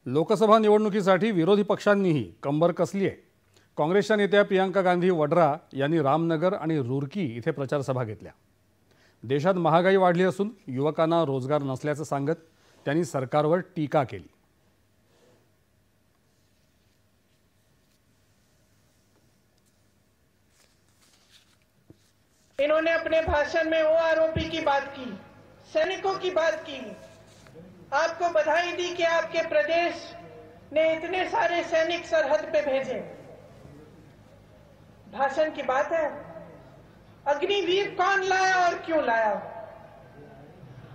लोकसभा निवडणुकीसाठी विरोधी पक्षांनीही कंबर कसली आहे। काँग्रेसच्या नेत्या प्रियंका गांधी वड्रा यांनी रामनगर आणि रुरकी इथे प्रचार सभा घेतल्या। देशात महागाई वाढली असून युवकांना रोजगार नसल्याचं सांगत त्यांनी सरकारवर टीका केली। इन्होंने अपने भाषण में ओआरओपी की बात की, सैनिकों की बात की। आपको बधाई दी कि आपके प्रदेश ने इतने सारे सैनिक सरहद पे भेजे। भाषण की बात है। अग्निवीर कौन लाया और क्यों लाया?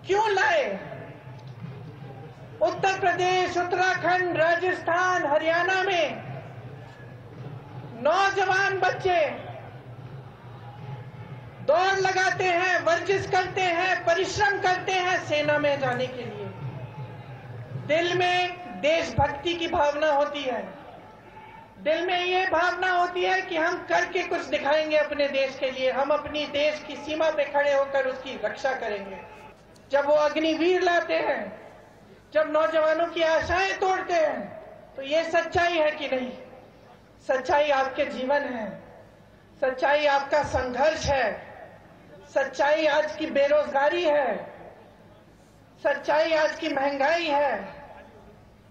क्यों लाए? उत्तर प्रदेश, उत्तराखंड, राजस्थान, हरियाणा में नौजवान बच्चे दौड़ लगाते हैं, वर्जिश करते हैं, परिश्रम करते हैं सेना में जाने के लिए। दिल में देशभक्ति की भावना होती है, दिल में ये भावना होती है कि हम करके कुछ दिखाएंगे अपने देश के लिए, हम अपनी देश की सीमा पे खड़े होकर उसकी रक्षा करेंगे। जब वो अग्निवीर लाते हैं, जब नौजवानों की आशाएं तोड़ते हैं, तो ये सच्चाई है कि नहीं? सच्चाई आपके जीवन है, सच्चाई आपका संघर्ष है, सच्चाई आज की बेरोजगारी है, सच्चाई आज की महंगाई है।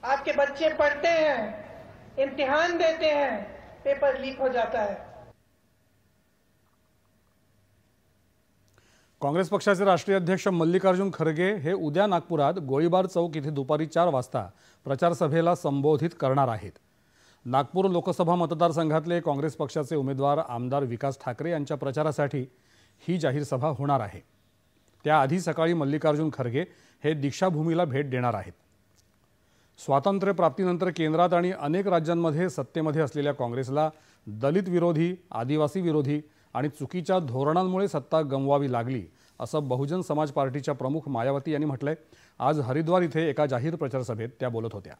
आपके बच्चे पढ़ते हैं, इम्तिहान देते हैं, पेपर लीक हो जाता है। काँग्रेस पक्षाचे राष्ट्रीय अध्यक्ष मल्लिकार्जुन खरगे हे उद्या नागपुरात गोळीबार चौक इथे दुपारी 4 वाजता प्रचार सभेला संबोधित करणार आहेत। नागपूर लोकसभा मतदारसंघातले काँग्रेस पक्षाचे उमेदवार आमदार विकास ठाकरे यांच्या प्रचारासाठी ही जाहीर सभा होणार आहे। त्याआधी सकाळी मल्लिकार्जुन खरगे हे दीक्षाभूमीला भेट देणार आहेत। स्वातंत्र्य प्राप्तीनंतर केंद्रात आणि अनेक राज्यांमध्ये सत्तेमध्ये असलेल्या काँग्रेसला दलित विरोधी, आदिवासी विरोधी आणि चुकीच्या धोरणांमुळे सत्ता गमवावी लागली असं बहुजन समाज पार्टीच्या प्रमुख मायावती यांनी म्हटलंय। आज हरिद्वार इथे एका जाहीर प्रचार सभेत त्या बोलत होत्या।